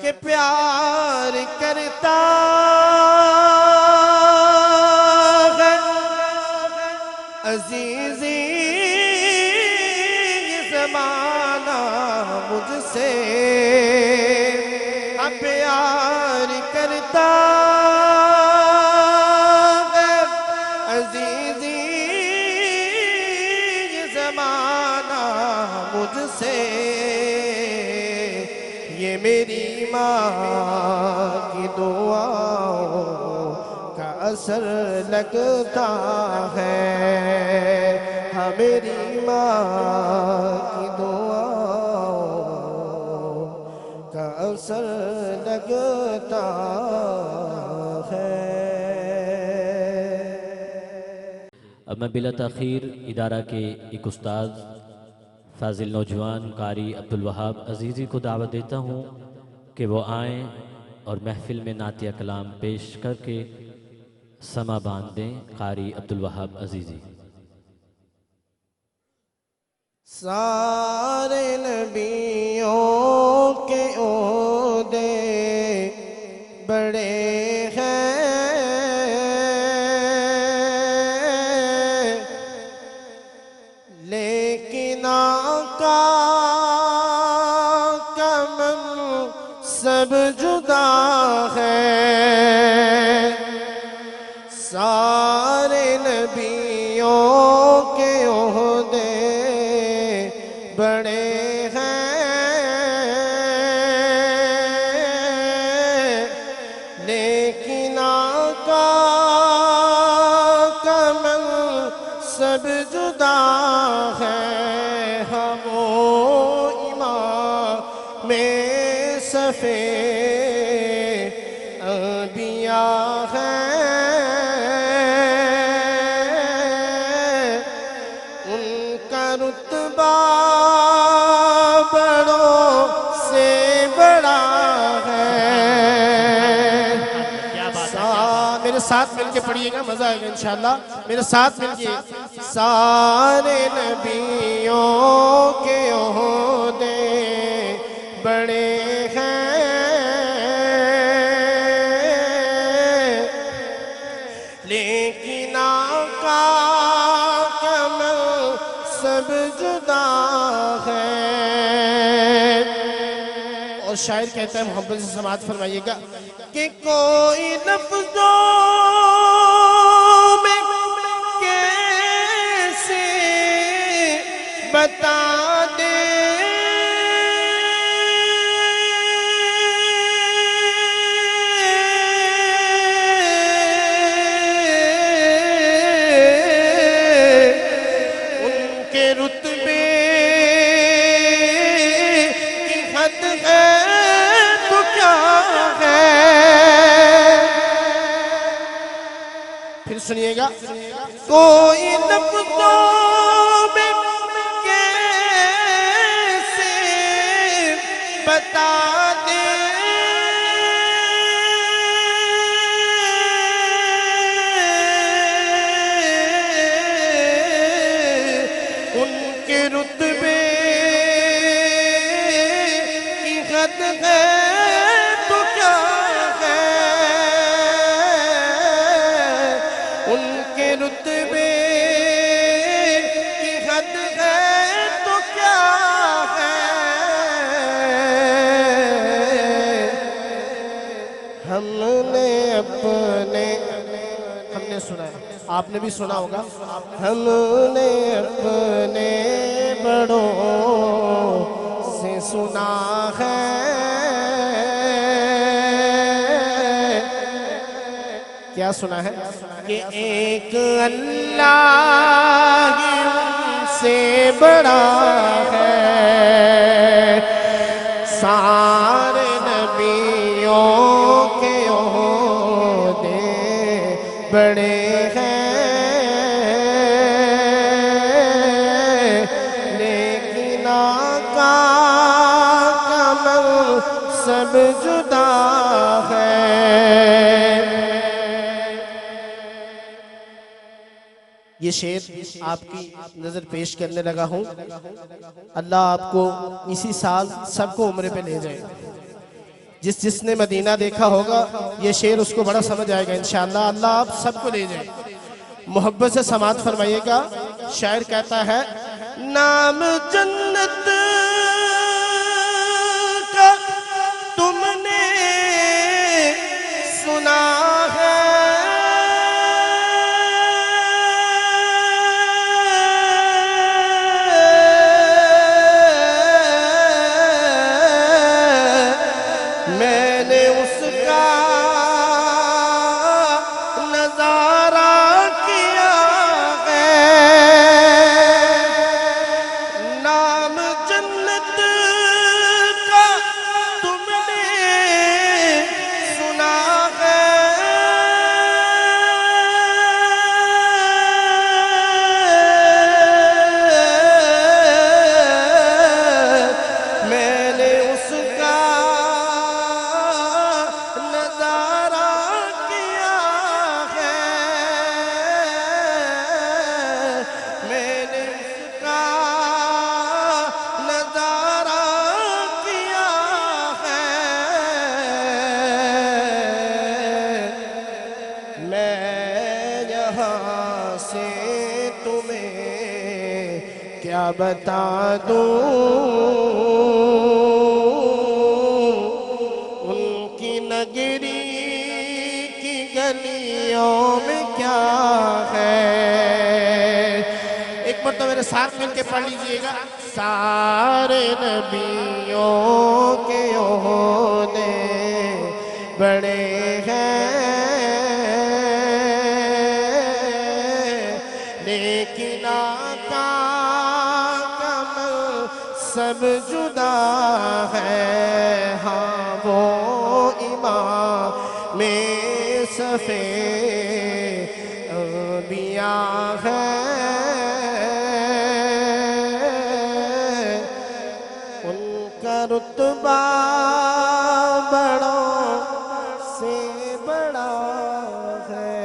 कि प्यार करता है अजीजी ये ज़माना मुझसे, प्यार करता है अजीजी ये ज़माना मुझसे। ये मेरी माँ की दुआओं का असर लगता है, हाँ मेरी माँ की दुआओं का असर लगता है। अब मैं बिला ताख़ीर इदारा के एक उस्ताद फाजिल नौजवान कारी अब्दुल वहाब अजीज़ी को दावत देता हूँ कि वो आएँ और महफ़िल में नातिया कलाम पेश करके समा बांध दें। कारी अब्दुल वहाब अजीज़ी। सारे नबियों के ओहदे बड़े हैं, लेकिन आका का सब जुदा है। सारे नबियों के ओहदे बड़े हैं, लेकिन आका का सब जुदा है। हम इमाम में सफ़े अंबिया हैं, उनका रुतबा बड़ों से बड़ा है। मेरे साथ मिलके पढ़िएगा, मजा आएगा इंशाल्लाह। मेरे साथ मिलके सारे नबियों के ओहदे बड़े हैं, लेकिन आका का सब जुदा है। और शायर कहता है, मोहब्बत से समाअत फरमाइएगा कि कोई लफ्ज़ों में कैसे बता दे उनके रुतबे की हद है तो क्या है। फिर सुनिएगा, कोई लफ्ज़ों में कैसे बता दे उनके रुतबे की हद है तो क्या है। उनके रुतबे की हद है तो क्या है। हमने अपने, हमने सुना है, आपने भी सुना होगा, हमने अपने बड़ों से सुना है क्या सुना है कि एक अल्लाह ही उनसे बड़ा है। सारे नबियों के ओहदे बड़े हैं, लेकिन आका का सब जुदा है। ये शेर आपकी नजर पेश करने लगा हूं। अल्लाह आपको इसी साल सबको उम्र पे ले जाए। जिसने मदीना देखा होगा ये शेर उसको बड़ा समझ आएगा इंशाअल्लाह। अल्लाह आप सबको ले जाए। मोहब्बत से समात फरमाइएगा। शायर कहता है, नाम जन्नत का तुमने सुना है, मैंने उसका नजारा किया है। नाम जन्नत का तुमने सुना है, मैंने उसका नजारा किया है, मैंने उसका नजारा किया है। मैं यहाँ से तुम्हें क्या बता दूँ, उनकी नगरी की गलियों में क्या है। एक बार तो मेरे साथ मिलके पढ़ लीजिएगा। सारे नबियों के ओहदे बड़े हैं, लेकिन आका का सब जुदा है। हाँ वो इमाम में सफे अंबिया है, उनका रुतबा बड़ों से बड़ा है।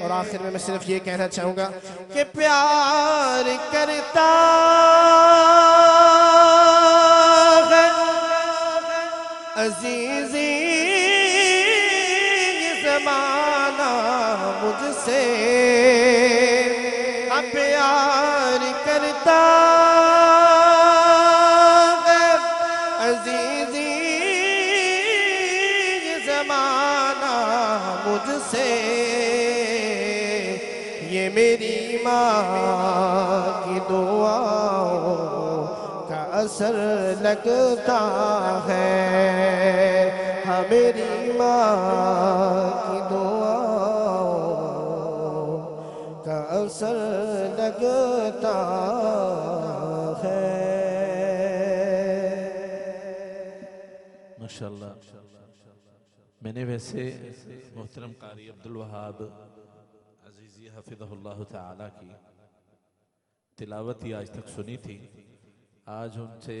और आखिर में मैं सिर्फ ये कहना चाहूंगा कि प्यार करता है अजीजी ये ज़माना मुझसे, अब प्यार करता है अजीजी ये ज़माना मुझसे। ये मेरी माँ की दुआओं का असर लगता है, हाँ मेरी माँ की दुआओं का असर लगता है। माशाअल्लाह। मैंने वैसे मोहतरम कारी अब्दुल वहाब अजीज़ी हफिज़हुल्लाह ताला की तिलावत ही आज तक सुनी थी। आज उनसे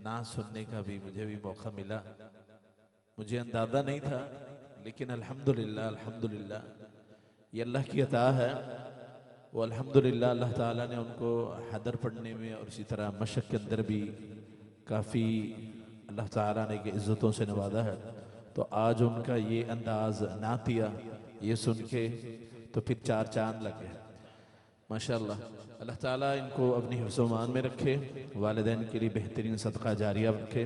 ना सुनने का भी मुझे भी मौका मिला। मुझे अंदाज़ा नहीं था, लेकिन अल्हम्दुलिल्लाह अल्हम्दुलिल्लाह ये अल्लाह की अता है। वो अल्हम्दुलिल्लाह अल्लाह ताला ने उनको हदर पढ़ने में और इसी तरह मशक के अंदर भी काफ़ी अल्लाह ताला ने के इज़्ज़तों से नवाजा है। तो आज उनका ये अंदाज़ नातिया ये सुन के तो फिर चार चांद लग गए माशाअल्लाह। अल्लाह ताला इनको अपनी हिफ्ज़-ओ-मान में रखे, वालिदैन के लिए बेहतरीन सदका जारिया रखे।